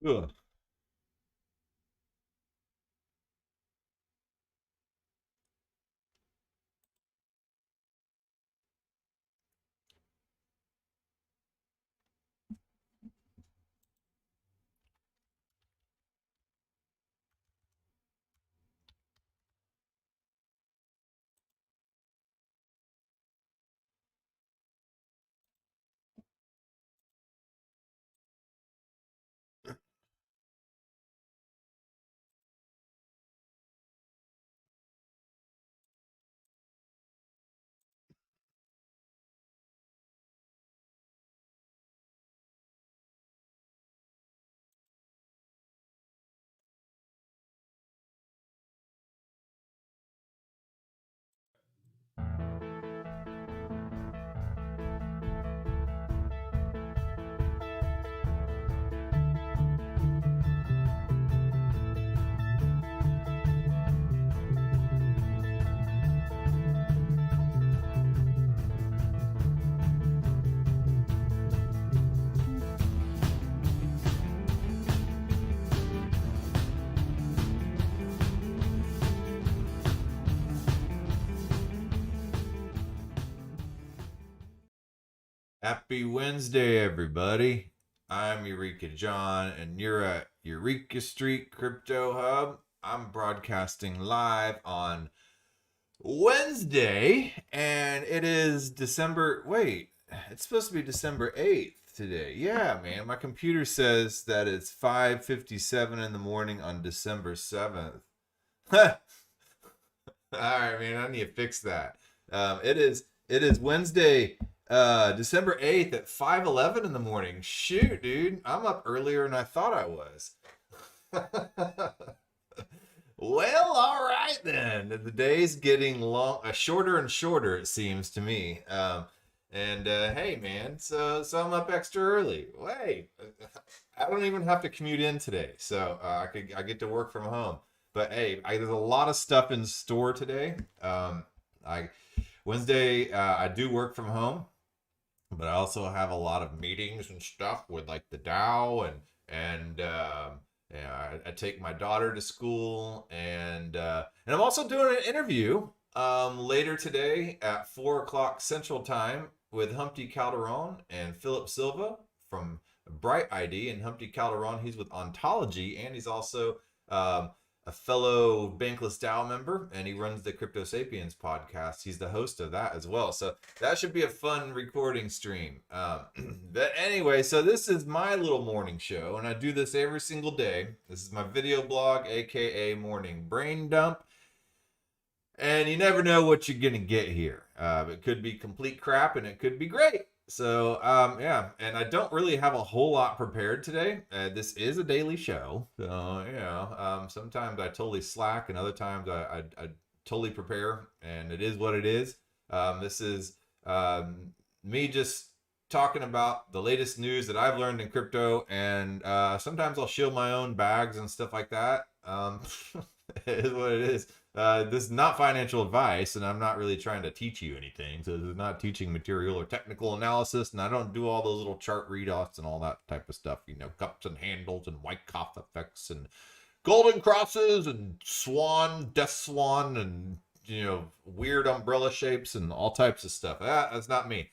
Ugh. Happy Wednesday, everybody. I'm Eureka John, and you're at Eureka Street Crypto Hub. I'm broadcasting live on Wednesday, and it is it's supposed to be December 8th today. Yeah, man, my computer says that it's 5:57 in the morning on December 7th. All right, man, I need to fix that. It is Wednesday, December 8th at 5:11 in the morning. Shoot, dude, I'm up earlier than I thought I was. Well, all right then. The day's getting shorter and shorter, it seems to me. And hey, man, so I'm up extra early. Wait, I don't even have to commute in today, so I get to work from home. But hey, there's a lot of stuff in store today. I Wednesday I do work from home, but I also have a lot of meetings and stuff with like the Dow and yeah, I take my daughter to school, and I'm also doing an interview later today at 4 o'clock Central Time with Humpty Calderon and Philip Silva from Bright ID. And Humpty Calderon, he's with Ontology, and he's also a fellow Bankless DAO member, and he runs the Crypto Sapiens podcast. He's the host of that as well. So that should be a fun recording stream. But anyway, so this is my little morning show, and I do this every single day. This is my video blog, aka Morning Brain Dump. And you never know what you're going to get here. It could be complete crap, and it could be great. So, yeah, and I don't really have a whole lot prepared today. This is a daily show. So, sometimes I totally slack, and other times I totally prepare, and it is what it is. This is me just talking about the latest news that I've learned in crypto, and sometimes I'll shield my own bags and stuff like that. It is what it is. This is not financial advice, and I'm not really trying to teach you anything. So this is not teaching material or technical analysis, and I don't do all those little chart readouts and all that type of stuff. You know, cups and handles and Wyckoff effects and golden crosses and swan, death swan, and weird umbrella shapes and all types of stuff. That's not me.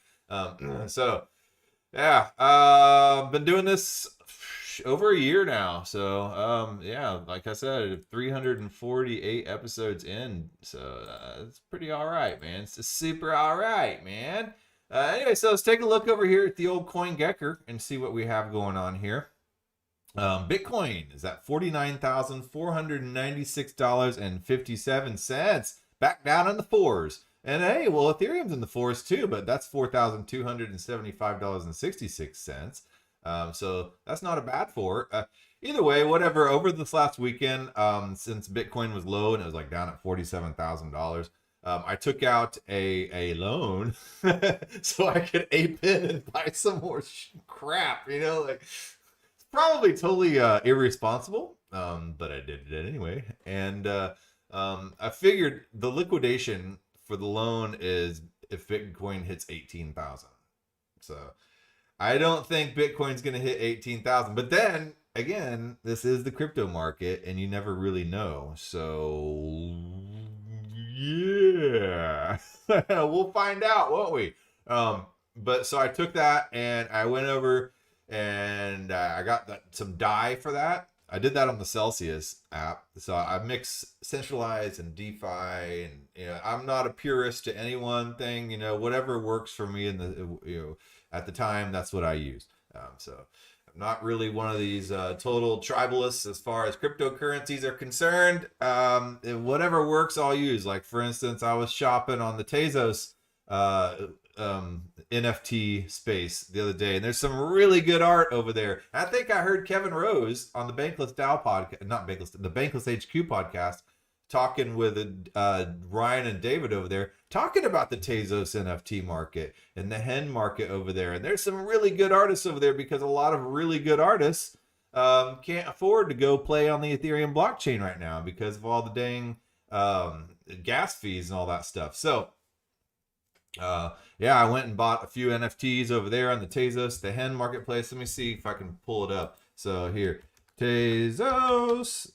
So yeah, been doing this over a year now. So yeah, like I said, 348 episodes in. So it's pretty all right, man. It's just super all right, man. Anyway, so let's take a look over here at the old CoinGecko and see what we have going on here. Bitcoin is at $49,496.57, back down in the fours. And hey, well, Ethereum's in the fours too, but that's $4,275.66. So that's not a bad for. Either way, whatever. Over this last weekend, since Bitcoin was low and it was like down at $47,000, I took out a loan so I could ape in and buy some more crap. Like it's probably totally irresponsible, but I did it anyway. And I figured the liquidation for the loan is if Bitcoin hits 18,000. So I don't think Bitcoin's going to hit 18,000. But then again, this is the crypto market, and you never really know. So yeah, we'll find out, won't we? But so I took that and I went over and I got some DAI for that. I did that on the Celsius app. So I mix centralized and DeFi, and I'm not a purist to any one thing. Whatever works for me in the at the time, that's what I use. So I'm not really one of these total tribalists as far as cryptocurrencies are concerned. Whatever works, I'll use. Like for instance, I was shopping on the Tezos NFT space the other day, and there's some really good art over there. I think I heard Kevin Rose on the Bankless DAO podcast, not Bankless, the Bankless HQ podcast, talking with Ryan and David over there, talking about the Tezos NFT market and the hen market over there. And there's some really good artists over there, because a lot of really good artists can't afford to go play on the Ethereum blockchain right now because of all the dang gas fees and all that stuff. So yeah, I went and bought a few NFTs over there on the Tezos, the hen marketplace. Let me see if I can pull it up. So here, Tezos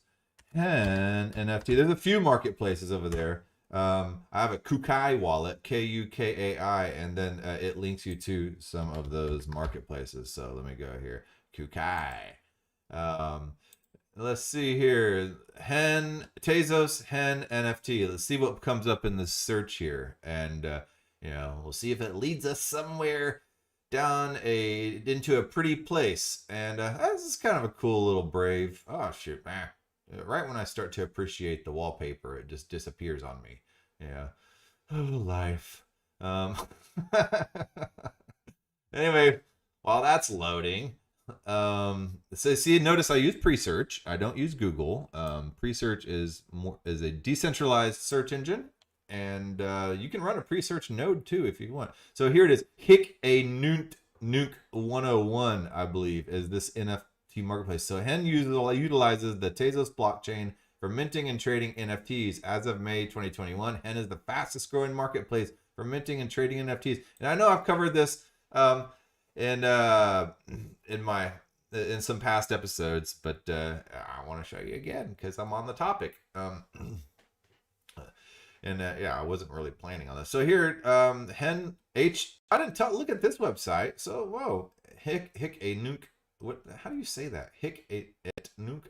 hen NFT. There's a few marketplaces over there. I have a Kukai wallet, Kukai, and then it links you to some of those marketplaces. So let me go here, Kukai. Let's see here, Tezos hen NFT. Let's see what comes up in the search here, and we'll see if it leads us somewhere down into a pretty place. And this is kind of a cool little Brave. Oh shoot, man! Right when I start to appreciate the wallpaper, it just disappears on me. Yeah, oh life. Anyway, while that's loading, so see, notice I use Presearch. I don't use Google. Presearch is a decentralized search engine. And you can run a Presearch node too if you want. So here it is. Nuke 101, I believe, is this NFT marketplace. So Hen utilizes the Tezos blockchain for minting and trading NFTs. As of May 2021, Hen is the fastest growing marketplace for minting and trading NFTs. And I know I've covered this in some past episodes, but I want to show you again because I'm on the topic. And yeah, I wasn't really planning on this. So here, Hen H. I didn't tell. Look at this website. So whoa, Hick a nuke. What? How do you say that? Hick a nuke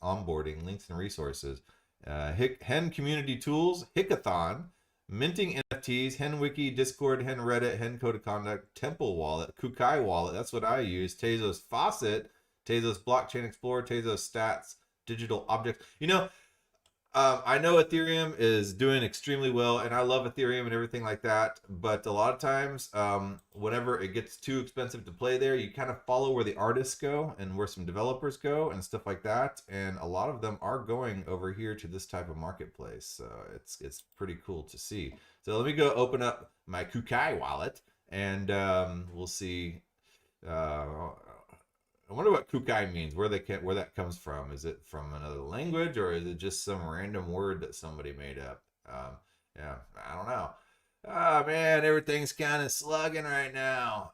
onboarding links and resources. Hen community tools. Hackathon. Minting NFTs. Hen wiki. Discord. Hen Reddit. Hen code of conduct. Temple wallet. Kukai wallet. That's what I use. Tezos faucet. Tezos blockchain explorer. Tezos stats. Digital objects. I know Ethereum is doing extremely well, and I love Ethereum and everything like that. But a lot of times, whenever it gets too expensive to play there, you kind of follow where the artists go and where some developers go and stuff like that. And a lot of them are going over here to this type of marketplace. So it's pretty cool to see. So let me go open up my Kukai wallet, and we'll see. I wonder what Kukai means, where that comes from. Is it from another language, or is it just some random word that somebody made up? Yeah, I don't know. Oh man, everything's kind of slugging right now.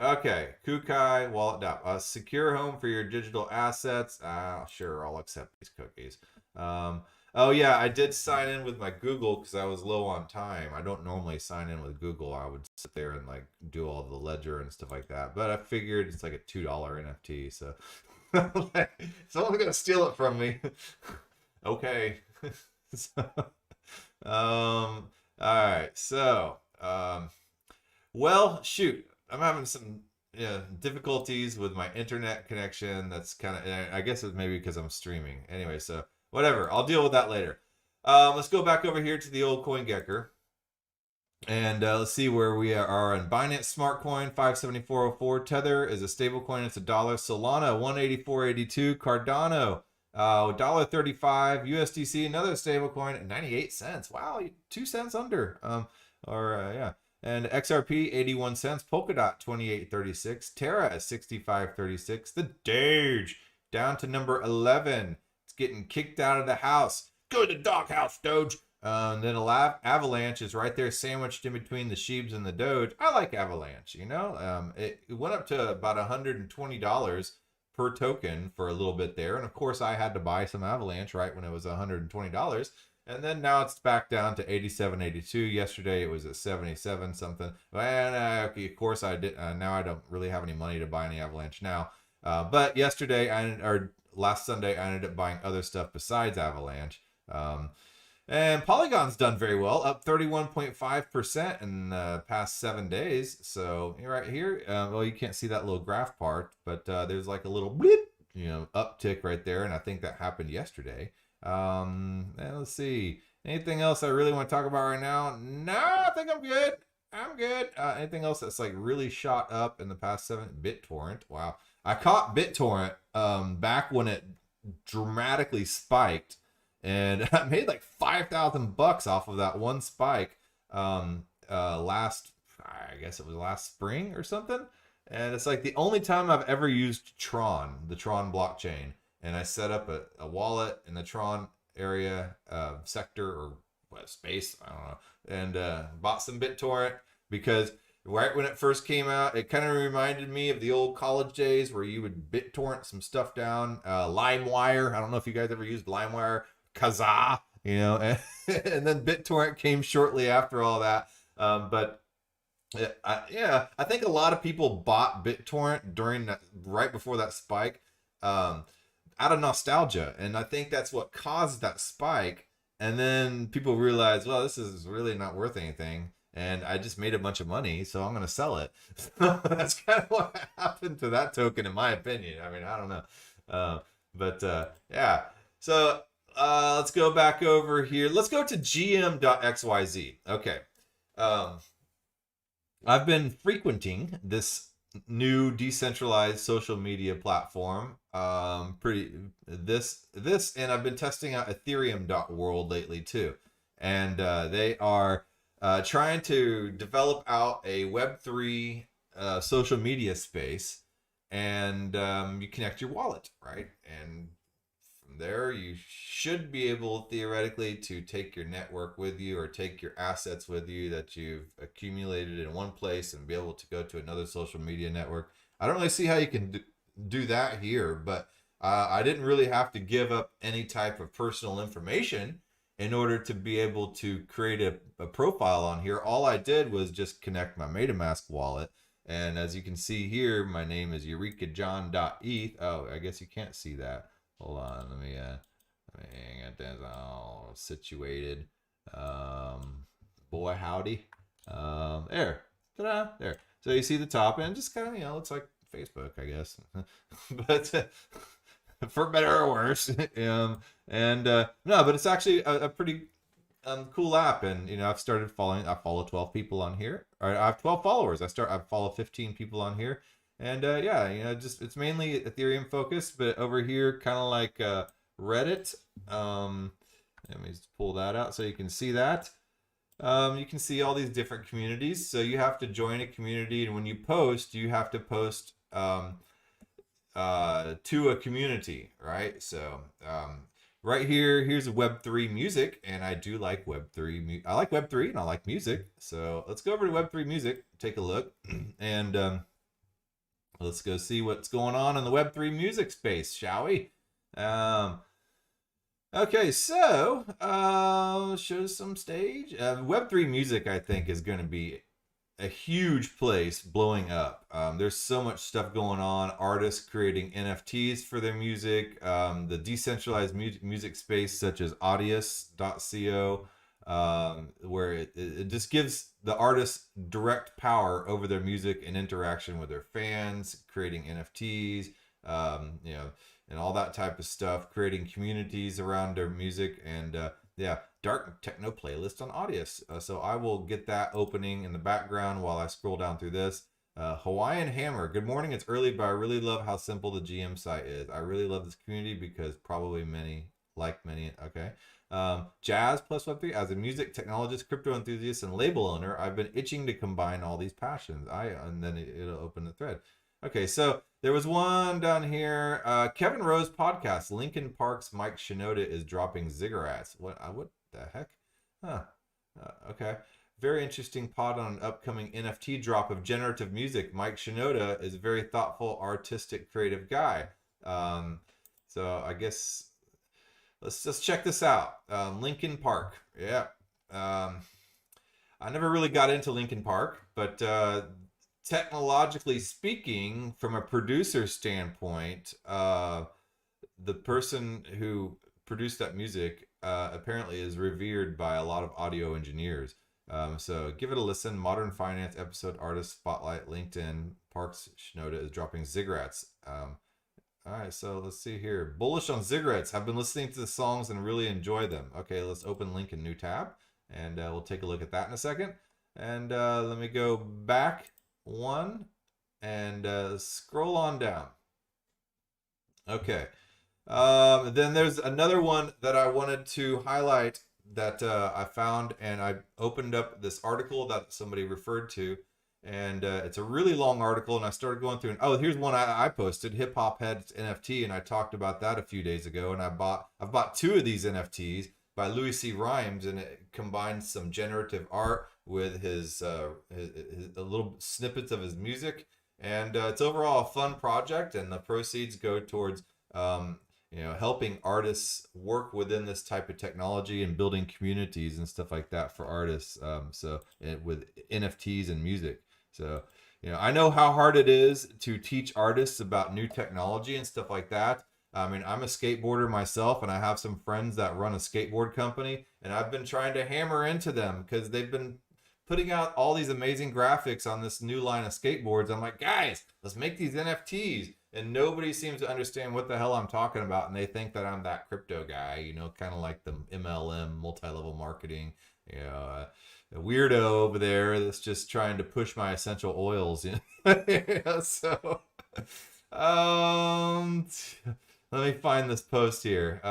Okay, Kukai wallet. A secure home for your digital assets. Sure, I'll accept these cookies. Oh yeah, I did sign in with my Google because I was low on time. I don't normally sign in with Google. I would sit there and like do all the ledger and stuff like that. But I figured it's like a $2 NFT, so someone's gonna steal it from me. Okay. All right. So, well, shoot, I'm having some difficulties with my internet connection. That's kind of, I guess it's maybe because I'm streaming. Anyway, so. Whatever, I'll deal with that later. Let's go back over here to the old CoinGecko. And let's see where we are on Binance Smart Coin, 574.04. Tether is a stable coin, it's $1. Solana, 184.82. Cardano, $1.35. USDC, another stable coin at 98 cents. Wow, 2 cents under. Yeah. And XRP, 81 cents. Polkadot, 28.36. Terra is 65.36. The Doge, down to number 11. Getting kicked out of the house. Go to the doghouse, Doge. And then Avalanche is right there, sandwiched in between the Sheebs and the Doge. I like Avalanche. It went up to about $120 per token for a little bit there, and of course I had to buy some Avalanche right when it was $120. And then now it's back down to 87.82. Yesterday it was at 77 something. And of course I did. Now I don't really have any money to buy any Avalanche now. But yesterday or last Sunday I ended up buying other stuff besides Avalanche. And Polygon's done very well, up 31.5% in the past 7 days. So right here, well, you can't see that little graph part, but there's like a little blip, uptick right there, and I think that happened yesterday. And let's see, anything else I really want to talk about right now? No, I think I'm good. I'm good. Anything else that's like really shot up in the past 7? BitTorrent. Wow, I caught BitTorrent back when it dramatically spiked. And I made like $5,000 off of that one spike last, I guess it was last spring or something. And it's like the only time I've ever used Tron, the Tron blockchain. And I set up a wallet in the Tron area, sector or space, I don't know. And bought some BitTorrent because right when it first came out, it kind of reminded me of the old college days where you would BitTorrent some stuff down. LimeWire, I don't know if you guys ever used LimeWire. Kazaa, and then BitTorrent came shortly after all that. But I think a lot of people bought BitTorrent during that, right before that spike, out of nostalgia, and I think that's what caused that spike. And then people realized, well, this is really not worth anything, and I just made a bunch of money, so I'm going to sell it. So that's kind of what happened to that token, in my opinion. I mean, I don't know, but yeah. So. Let's go back over here. Let's go to gm.xyz. Okay. I've been frequenting this new decentralized social media platform. And I've been testing out ethereum.world lately too. And they are trying to develop out a Web3 social media space, and you connect your wallet, right? And there you should be able theoretically to take your network with you or take your assets with you that you've accumulated in one place and be able to go to another social media network. I don't really see how you can do that here, but I didn't really have to give up any type of personal information in order to be able to create a profile on here. All I did was just connect my MetaMask wallet, and as you can see here, my name is eurekajohn.eth. Oh, I guess you can't see that. Hold on, let me get this all situated. Boy howdy. There. Ta-da! There. So you see the top end, just kind of, looks like Facebook, I guess. But for better or worse. No, but it's actually a pretty cool app, and I've started following. I follow 12 people on here. Or I have 12 followers. I follow 15 people on here. And just it's mainly Ethereum focused, but over here, kind of like Reddit. Let me just pull that out so you can see that. You can see all these different communities. So you have to join a community, and when you post, you have to post to a community, right? So right here's Web3 music, and I do like Web3. I like Web3 and I like music. So let's go over to Web3 music, take a look, and let's go see what's going on in the Web3 music space, shall we? Okay, so show some stage. Web3 music, I think, is going to be a huge place blowing up. There's so much stuff going on. Artists creating NFTs for their music. The decentralized music space, such as Audius.co, where it just gives the artists direct power over their music and interaction with their fans, creating NFTs, and all that type of stuff, creating communities around their music, and dark techno playlist on Audius. So I will get that opening in the background while I scroll down through this. Hawaiian Hammer, good morning. It's early, but I really love how simple the GM site is. I really love this community because probably many. Okay. Jazz plus Web3. As a music technologist, crypto enthusiast, and label owner, I've been itching to combine all these passions. And then it'll open the thread. Okay, so there was one down here. Kevin Rose podcast. Linkin Park's Mike Shinoda is dropping ziggurats. What the heck? Huh. Okay. Very interesting pod on an upcoming NFT drop of generative music. Mike Shinoda is a very thoughtful, artistic, creative guy. Um, so I guess let's just check this out. Linkin Park. Yeah. Um, I never really got into Linkin Park, but technologically speaking, from a producer standpoint, the person who produced that music apparently is revered by a lot of audio engineers. So give it a listen. Modern Finance episode artist spotlight LinkedIn. Parks Shinoda is dropping ziggurats. All right, so let's see here. Bullish on ziggurats. I've been listening to the songs and really enjoy them. Okay, let's open link in new tab, and we'll take a look at that in a second. And let me go back one and scroll on down. Okay. Then there's another one that I wanted to highlight that I found, and I opened up this article that somebody referred to, and it's a really long article, and I started going through, and oh, here's one I posted, Hip Hop Head's NFT, and I talked about that a few days ago, and I've bought two of these NFTs by Louis C. Rhymes, and it combines some generative art with his little snippets of his music, and it's overall a fun project, and the proceeds go towards helping artists work within this type of technology and building communities and stuff like that for artists. With NFTs and music. So, I know how hard it is to teach artists about new technology and stuff like that. I mean, I'm a skateboarder myself, and I have some friends that run a skateboard company, and I've been trying to hammer into them because they've been putting out all these amazing graphics on this new line of skateboards. I'm like, guys, let's make these NFTs. And nobody seems to understand what the hell I'm talking about. And they think that I'm that crypto guy, kind of like the MLM, multi-level marketing, a weirdo over there that's just trying to push my essential oils. So, let me find this post here.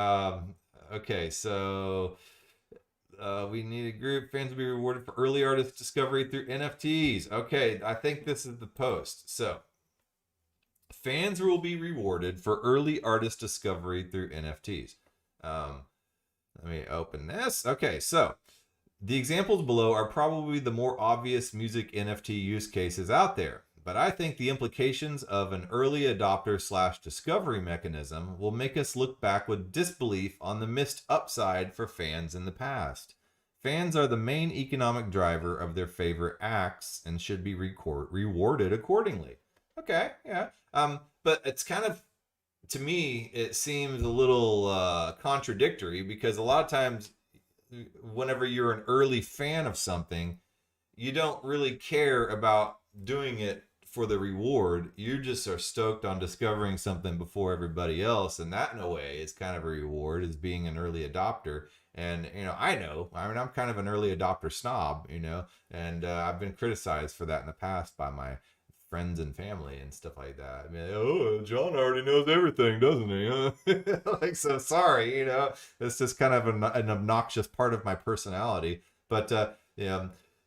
Okay, so we need a group. Fans will be rewarded for early artist discovery through NFTs. Okay, I think this is the post. So, fans will be rewarded for early artist discovery through NFTs. Let me open this. Okay, so the examples below are probably the more obvious music NFT use cases out there, but I think the implications of an early adopter / discovery mechanism will make us look back with disbelief on the missed upside for fans in the past. Fans are the main economic driver of their favorite acts and should be rewarded accordingly. Okay, yeah. But it's kind of, to me, it seems a little contradictory because a lot of times whenever you're an early fan of something, you don't really care about doing it for the reward. You just are stoked on discovering something before everybody else. And that, in a way, is kind of a reward, is being an early adopter. And, I'm kind of an early adopter snob, and I've been criticized for that in the past by my friends and family and stuff like that. I mean, oh, John already knows everything, doesn't he? Like, so sorry, it's just kind of an obnoxious part of my personality. But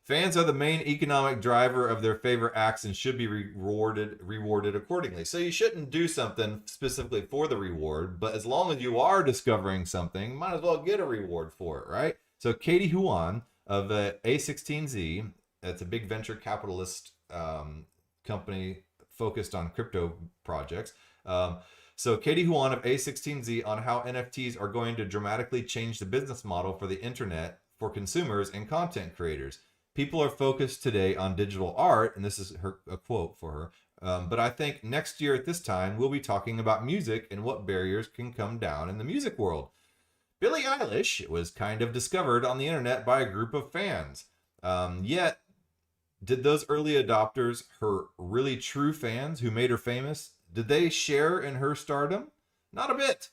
fans are the main economic driver of their favorite acts and should be rewarded accordingly. So you shouldn't do something specifically for the reward, but as long as you are discovering something, might as well get a reward for it, right? So Katie Huan of A16Z, that's a big venture capitalist company focused on crypto projects. So Katie Huan of A16Z on how NFTs are going to dramatically change the business model for the internet for consumers and content creators. People are focused today on digital art, and this is a quote for her. But I think next year at this time, we'll be talking about music and what barriers can come down in the music world. Billie Eilish was kind of discovered on the internet by a group of fans. Yet, did those early adopters, her really true fans who made her famous, did they share in her stardom? Not a bit.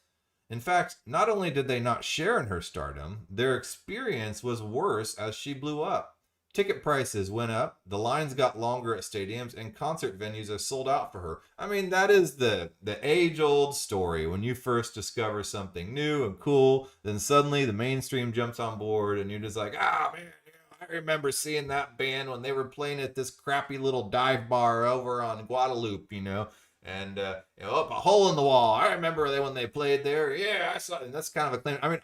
In fact, not only did they not share in her stardom, their experience was worse as she blew up. Ticket prices went up, the lines got longer at stadiums, and concert venues are sold out for her. I mean, that is the age-old story. When you first discover something new and cool, then suddenly the mainstream jumps on board, and you're just like, man, I remember seeing that band when they were playing at this crappy little dive bar over on Guadalupe, and up a hole in the wall. I remember when they played there. Yeah, I saw it. And that's kind of a claim. I mean,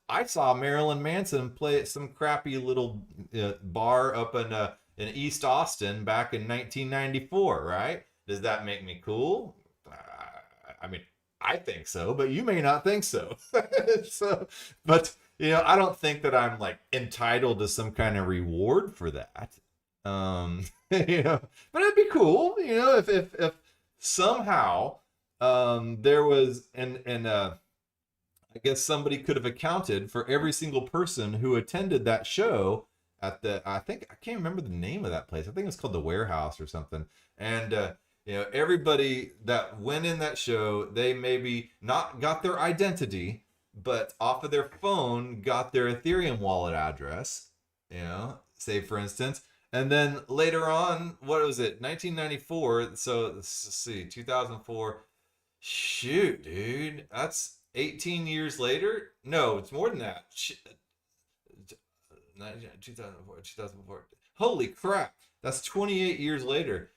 I saw Marilyn Manson play at some crappy little bar up in East Austin back in 1994, right? Does that make me cool? I mean, I think so, but you may not think so. So, but I don't think that I'm like entitled to some kind of reward for that. Um, but it'd be cool, if somehow there was and I guess somebody could have accounted for every single person who attended that show at I think I can't remember the name of that place. I think it's called the Warehouse or something. And everybody that went in that show, they maybe not got their identity, but off of their phone got their Ethereum wallet address, say for instance. And then later on, what was it? 1994. So let's see, 2004. Shoot, dude, that's 18 years later. No, it's more than that. 2004, 2004. Holy crap, that's 28 years later.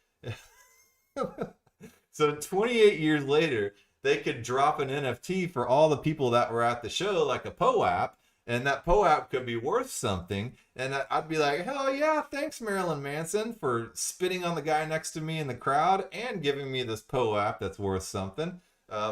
So 28 years later, they could drop an NFT for all the people that were at the show, like a POAP, and that POAP could be worth something. And I'd be like, hell yeah, thanks Marilyn Manson for spitting on the guy next to me in the crowd and giving me this POAP that's worth something.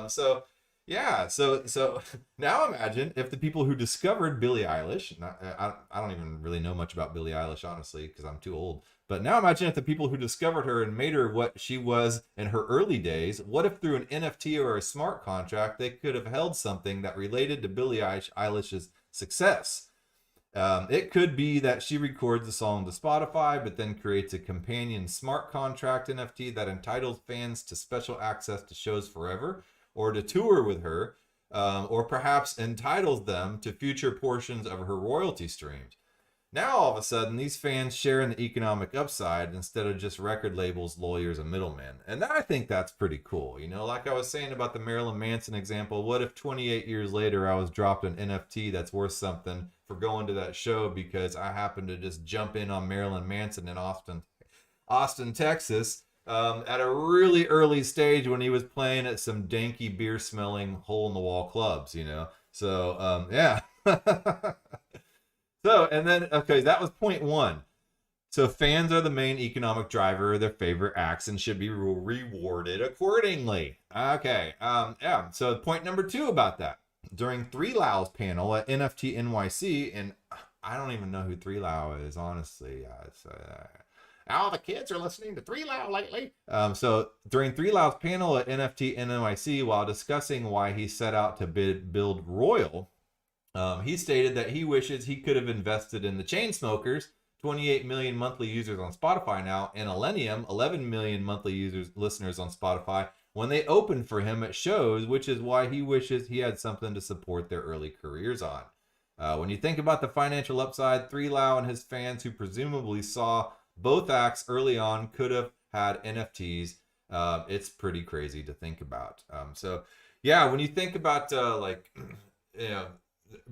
So yeah, so now imagine if the people who discovered Billie Eilish, I don't even really know much about Billie Eilish, honestly, because I'm too old. But now imagine if the people who discovered her and made her what she was in her early days, what if through an NFT or a smart contract, they could have held something that related to Billie Eilish's success? It could be that she records the song to Spotify, but then creates a companion smart contract NFT that entitles fans to special access to shows forever, or to tour with her, or perhaps entitles them to future portions of her royalty streams. Now, all of a sudden, these fans share in the economic upside instead of just record labels, lawyers, and middlemen. And I think that's pretty cool. Like I was saying about the Marilyn Manson example, what if 28 years later I was dropped an NFT that's worth something for going to that show because I happened to just jump in on Marilyn Manson in Austin, Texas, at a really early stage when he was playing at some danky beer-smelling hole-in-the-wall clubs, So, yeah. So, and then, okay, that was point one. So fans are the main economic driver of their favorite acts and should be rewarded accordingly. Okay, yeah. So point number two about that. During 3Lau's panel at NFT NYC, and I don't even know who 3Lau is, honestly. All the kids are listening to 3Lau lately. So during 3Lau's panel at NFT NYC, while discussing why he set out to build Royal, he stated that he wishes he could have invested in the Chainsmokers, 28 million monthly users on Spotify now, and Millennium, 11 million monthly listeners on Spotify, when they opened for him at shows, which is why he wishes he had something to support their early careers on. When you think about the financial upside, 3Lau and his fans who presumably saw both acts early on could have had NFTs. It's pretty crazy to think about. So yeah, when you think about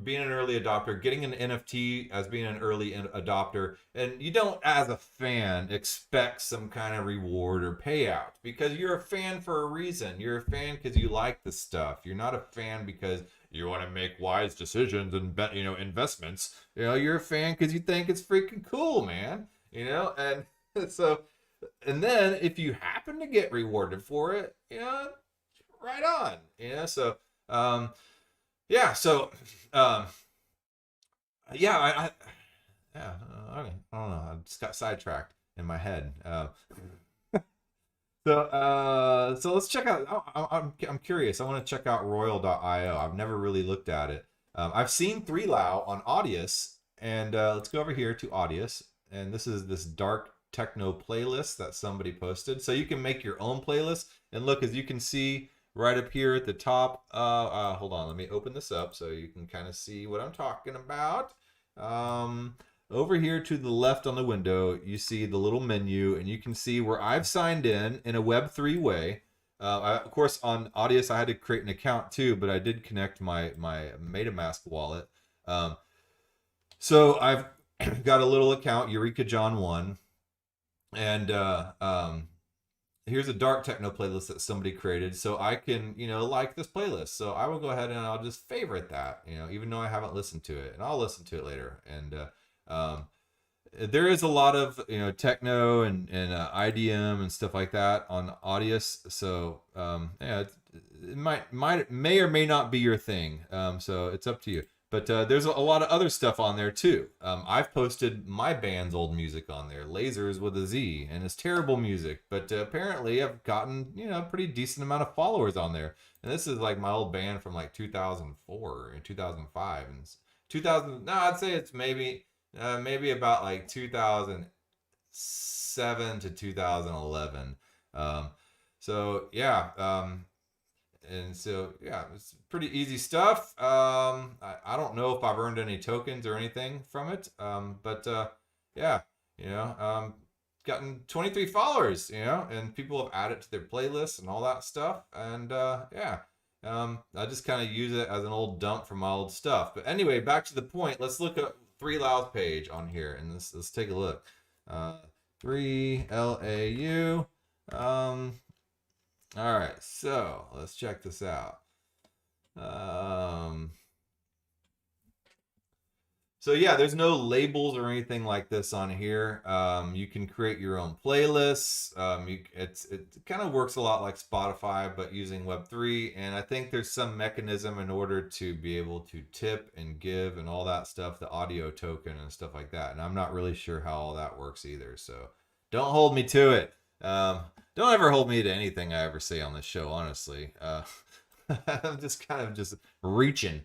being an early adopter, getting an NFT as being an early adopter, and you don't, as a fan, expect some kind of reward or payout because you're a fan for a reason. You're a fan because you like the stuff. You're not a fan because you want to make wise decisions and investments. You're a fan because you think it's freaking cool, man. And so, and then if you happen to get rewarded for it, right on. So, yeah. So, yeah, yeah. Okay. I don't know. I just got sidetracked in my head. So let's check out. I'm curious. I want to check out Royal.io. I've never really looked at it. I've seen 3Lau on Audius, and let's go over here to Audius, and this is this dark techno playlist that somebody posted. So you can make your own playlist, and look, as you can see right up here at the top. Hold on, let me open this up so you can kind of see what I'm talking about. Over here to the left on the window, you see the little menu, and you can see where I've signed in a Web3 way. Of course, on Audius, I had to create an account too, but I did connect my MetaMask wallet. So I've got a little account, Eureka John 1, and here's a dark techno playlist that somebody created, so I can, like this playlist. So I will go ahead and I'll just favorite that, even though I haven't listened to it, and I'll listen to it later. And there is a lot of techno and IDM and stuff like that on Audius. So yeah, it may or may not be your thing. So it's up to you. But there's a lot of other stuff on there too. I've posted my band's old music on there, Lasers with a Z, and it's terrible music. But apparently I've gotten a pretty decent amount of followers on there. And this is like my old band from like 2004 and 2005 and 2000. No, I'd say it's maybe about like 2007 to 2011. So yeah. And so, yeah, it's pretty easy stuff. I don't know if I've earned any tokens or anything from it. But yeah, gotten 23 followers, and people have added to their playlists and all that stuff. And yeah, I just kind of use it as an old dump from my old stuff. But anyway, back to the point. Let's look at 3Lau's page on here, and let's take a look. 3LAU. All right, so let's check this out. So yeah, there's no labels or anything like this on here. You can create your own playlists. It kind of works a lot like Spotify, but using Web3. And I think there's some mechanism in order to be able to tip and give and all that stuff, the audio token and stuff like that. And I'm not really sure how all that works either. So don't hold me to it. Don't ever hold me to anything I ever say on this show, honestly. I'm just kind of just reaching.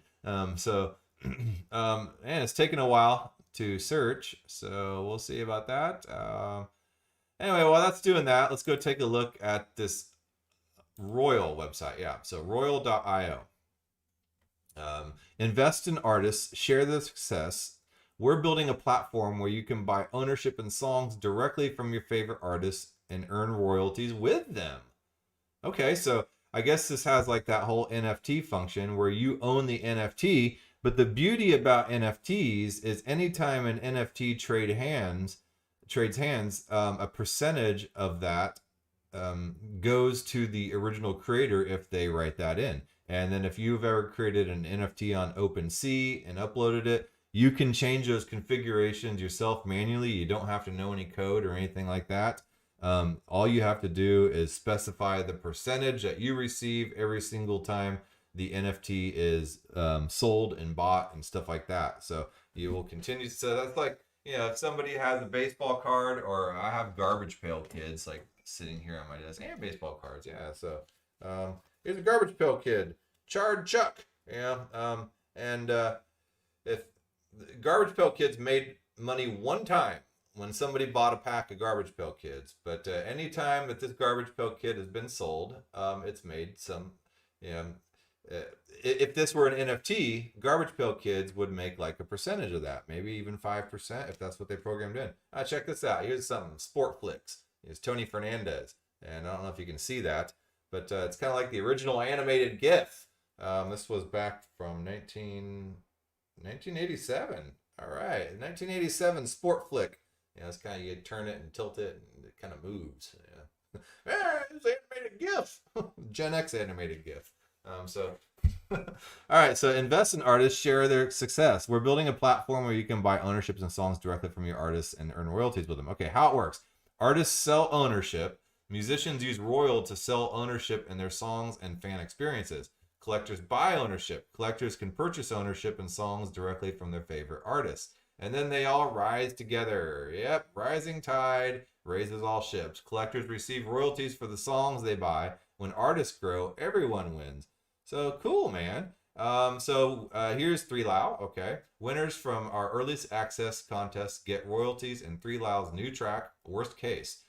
So and it's taken a while to search, so we'll see about that. Anyway, while that's doing that, let's go take a look at this Royal website. Yeah, so royal.io. Invest in artists, share their success. We're building a platform where you can buy ownership in songs directly from your favorite artists and earn royalties with them. Okay, so I guess this has like that whole NFT function where you own the NFT, but the beauty about NFTs is anytime an NFT trades hands, a percentage of that goes to the original creator if they write that in. And then if you've ever created an NFT on OpenSea and uploaded it, you can change those configurations yourself manually. You don't have to know any code or anything like that. All you have to do is specify the percentage that you receive every single time the NFT is sold and bought and stuff like that. So you will continue. So that's like, if somebody has a baseball card, or I have Garbage Pail Kids like sitting here on my desk. I have baseball cards. Yeah. So here's a Garbage Pail Kid, Charred Chuck. And if Garbage Pail Kids made money one time when somebody bought a pack of Garbage Pail Kids, but any time that this Garbage Pail Kid has been sold, it's made some, if this were an NFT, Garbage Pail Kids would make like a percentage of that, maybe even 5% if that's what they programmed in. Check this out. Here's something, Sport Flicks. Here's Tony Fernandez. And I don't know if you can see that, but it's kind of like the original animated GIF. This was back from 1987. All right, 1987 Sport Flick. It's kind of, you turn it and tilt it, and it kind of moves. It's animated GIF. Gen X animated GIF. All right, so invest in artists, share their success. We're building a platform where you can buy ownerships and songs directly from your artists and earn royalties with them. Okay, how it works. Artists sell ownership. Musicians use Royal to sell ownership in their songs and fan experiences. Collectors buy ownership. Collectors can purchase ownership in songs directly from their favorite artists. And then they all rise together. Yep, rising tide raises all ships. Collectors receive royalties for the songs they buy. When artists grow, everyone wins. So cool, man. Here's 3Lau. Okay. Winners from our earliest access contest get royalties in 3Lau's new track, Worst Case.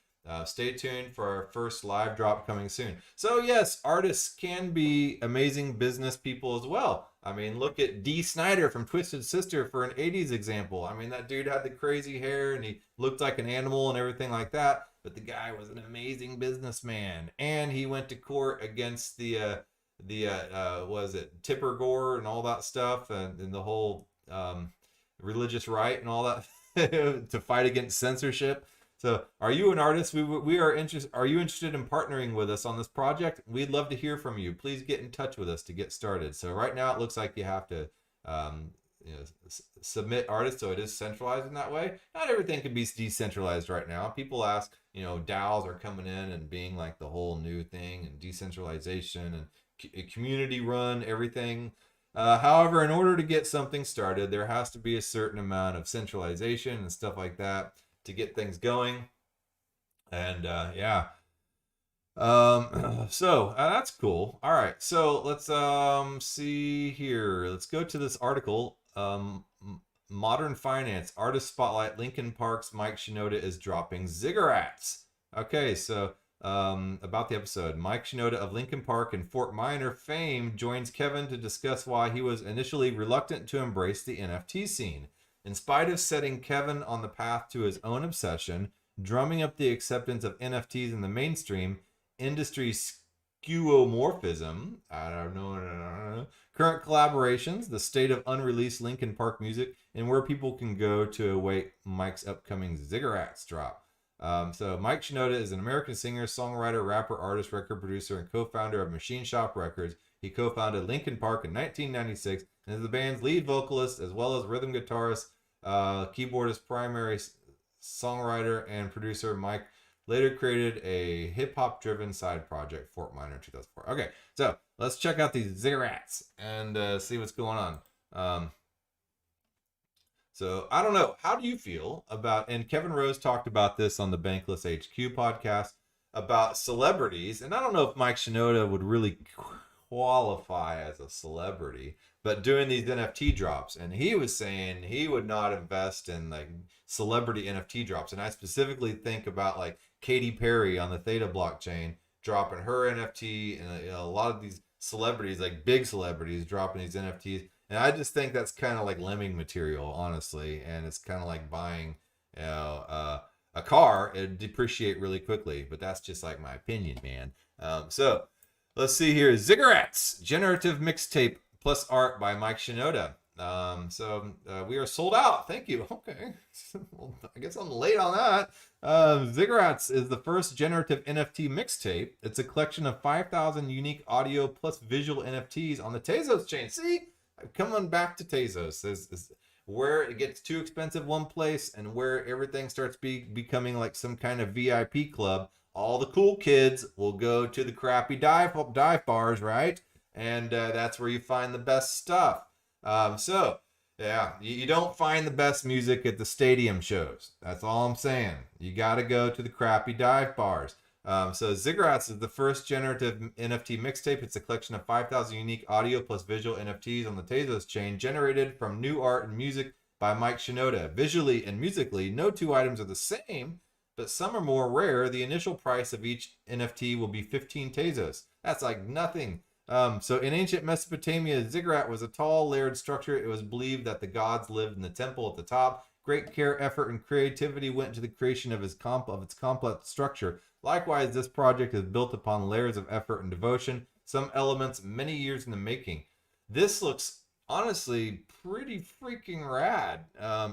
Stay tuned for our first live drop coming soon. So yes, artists can be amazing business people as well. I mean, look at Dee Snider from Twisted Sister for an 80s example. I mean, that dude had the crazy hair and he looked like an animal and everything like that. But the guy was an amazing businessman. And he went to court against was it Tipper Gore and all that stuff, and the whole religious right and all that to fight against censorship. So, are you an artist? We are interested. Are you interested in partnering with us on this project? We'd love to hear from you. Please get in touch with us to get started. So right now it looks like you have to submit artists, so it is centralized in that way. Not everything can be decentralized right now. People ask, DAOs are coming in and being like the whole new thing, and decentralization and community run everything. However, in order to get something started, there has to be a certain amount of centralization and stuff like that to get things going. And so that's cool. All right, so let's see here. Let's go to this article. Modern Finance Artist Spotlight. Linkin Park's Mike Shinoda is dropping ziggurats. Okay, so about the episode, Mike Shinoda of Linkin Park and Fort Minor fame joins Kevin to discuss why he was initially reluctant to embrace the NFT scene. In spite of setting Kevin on the path to his own obsession, drumming up the acceptance of NFTs in the mainstream industry skeuomorphism, I don't know, current collaborations, the state of unreleased Linkin Park music, and where people can go to await Mike's upcoming ziggurats drop. So Mike Shinoda is an American singer, songwriter, rapper, artist, record producer, and co-founder of Machine Shop Records. He co-founded Linkin Park in 1996 and is the band's lead vocalist as well as rhythm guitarist, keyboardist, primary songwriter, and producer. Mike later created a hip-hop driven side project, Fort Minor, in 2004. Okay, so let's check out these ziggurats and see what's going on. So I don't know. How do you feel about, and Kevin Rose talked about this on the Bankless HQ podcast, about celebrities. And I don't know if Mike Shinoda would really qualify as a celebrity, but doing these NFT drops. And he was saying he would not invest in like celebrity NFT drops. And I specifically think about like Katy Perry on the Theta blockchain dropping her NFT, and a lot of these celebrities, like big celebrities, dropping these NFTs. And I just think that's kind of like lemming material, honestly. And it's kind of like buying, a car. It'd depreciate really quickly, but that's just like my opinion, man. So let's see here. Ziggurats, generative mixtape plus art by Mike Shinoda. We are sold out. Thank you. Okay. Well, I guess I'm late on that. Ziggurats is the first generative NFT mixtape. It's a collection of 5,000 unique audio plus visual NFTs on the Tezos chain. See? I'm coming back to Tezos. This is where it gets too expensive one place and where everything starts becoming like some kind of VIP club. All the cool kids will go to the crappy dive bars, right? And that's where you find the best stuff. You don't find the best music at the stadium shows. That's all I'm saying. You got to go to the crappy dive bars. So Ziggurats is the first generative NFT mixtape. It's a collection of 5,000 unique audio plus visual NFTs on the Tezos chain, generated from new art and music by Mike Shinoda. Visually and musically, no two items are the same, but some are more rare. The initial price of each NFT will be 15 Tezos. That's like nothing. So in ancient Mesopotamia, ziggurat was a tall, layered structure. It was believed that the gods lived in the temple at the top. Great care, effort, and creativity went into the creation of its complex structure. Likewise, this project is built upon layers of effort and devotion, some elements many years in the making. This looks honestly pretty freaking rad,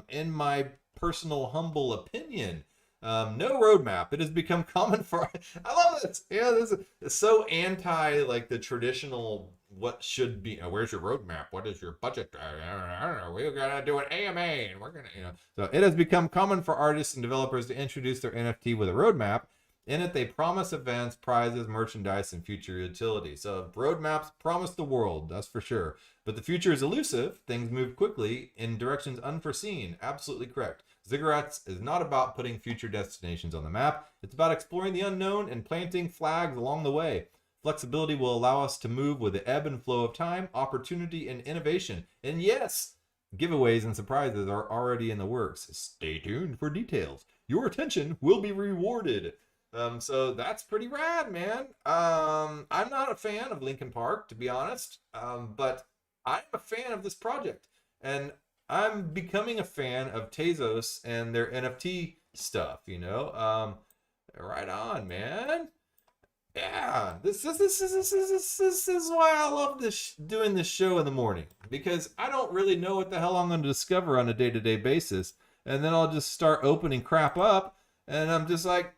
in my personal humble opinion. No roadmap. It has become common for... I love this. Yeah, this is so anti like the traditional what should be. Where's your roadmap? What is your budget? I don't know. We're gonna do an AMA, and we're gonna, So it has become common for artists and developers to introduce their NFT with a roadmap. In it, they promise events, prizes, merchandise, and future utility. So roadmaps promise the world, that's for sure. But the future is elusive. Things move quickly in directions unforeseen. Absolutely correct. Ziggurats is not about putting future destinations on the map. It's about exploring the unknown and planting flags along the way. Flexibility will allow us to move with the ebb and flow of time, opportunity, and innovation. And yes, giveaways and surprises are already in the works. Stay tuned for details. Your attention will be rewarded. So that's pretty rad, man. I'm not a fan of Linkin Park, to be honest, but I'm a fan of this project, and I'm becoming a fan of Tezos and their NFT stuff. Right on, man. Yeah, this is why I love doing this show in the morning, because I don't really know what the hell I'm going to discover on a day-to-day basis, and then I'll just start opening crap up. And I'm just like,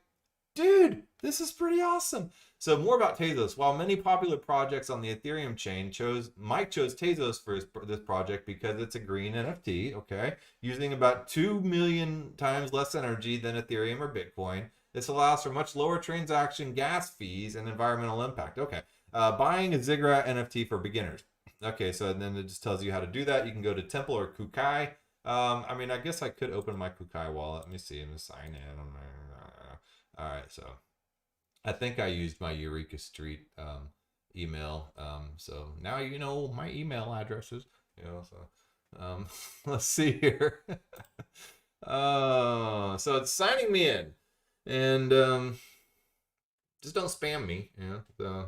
dude, this is pretty awesome. So more about Tezos. While many popular projects on the Ethereum chain Mike chose Tezos for this project because it's a green NFT, okay, using about 2 million times less energy than Ethereum or Bitcoin. This allows for much lower transaction gas fees and environmental impact. Okay, buying a Ziggurat NFT for beginners. Okay, so then it just tells you how to do that. You can go to Temple or Kukai. I mean, I guess I could open my Kukai wallet. Let me see. I'm gonna sign in. All right, so I think I used my Eureka Street email. So now you know my email addresses. You know, so let's see here. So it's signing me in, and just don't spam me. You know, so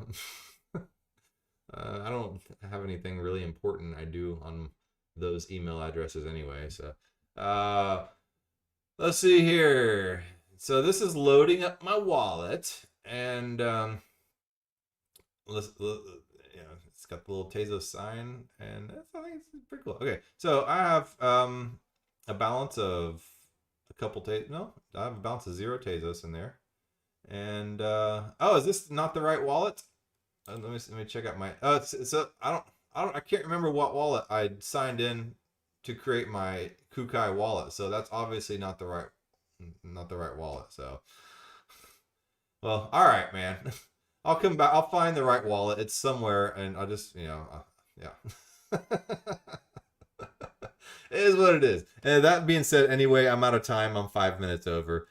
I don't have anything really important I do on those email addresses anyway. So let's see here. So this is loading up my wallet, and it's got the little Tezos sign, and I think it's pretty cool. Okay, so I have a balance of I have a balance of 0 Tezos in there, and oh, is this not the right wallet? Let me check out my. So I can't remember what wallet I signed in to create my Kukai wallet. So that's obviously not the right wallet. So, well, all right, man. I'll come back. I'll find the right wallet. It's somewhere, and I'll just, yeah. It is what it is. And that being said, anyway, I'm out of time. I'm 5 minutes over.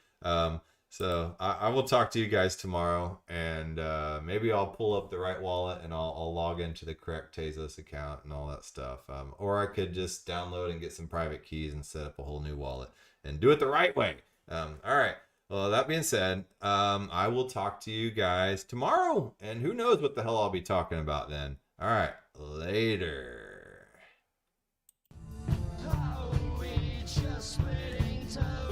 So I will talk to you guys tomorrow, and maybe I'll pull up the right wallet and I'll log into the correct Tezos account and all that stuff. Or I could just download and get some private keys and set up a whole new wallet and do it the right way. All right. Well, that being said, I will talk to you guys tomorrow, and who knows what the hell I'll be talking about then. All right. Later. Oh, we just waiting to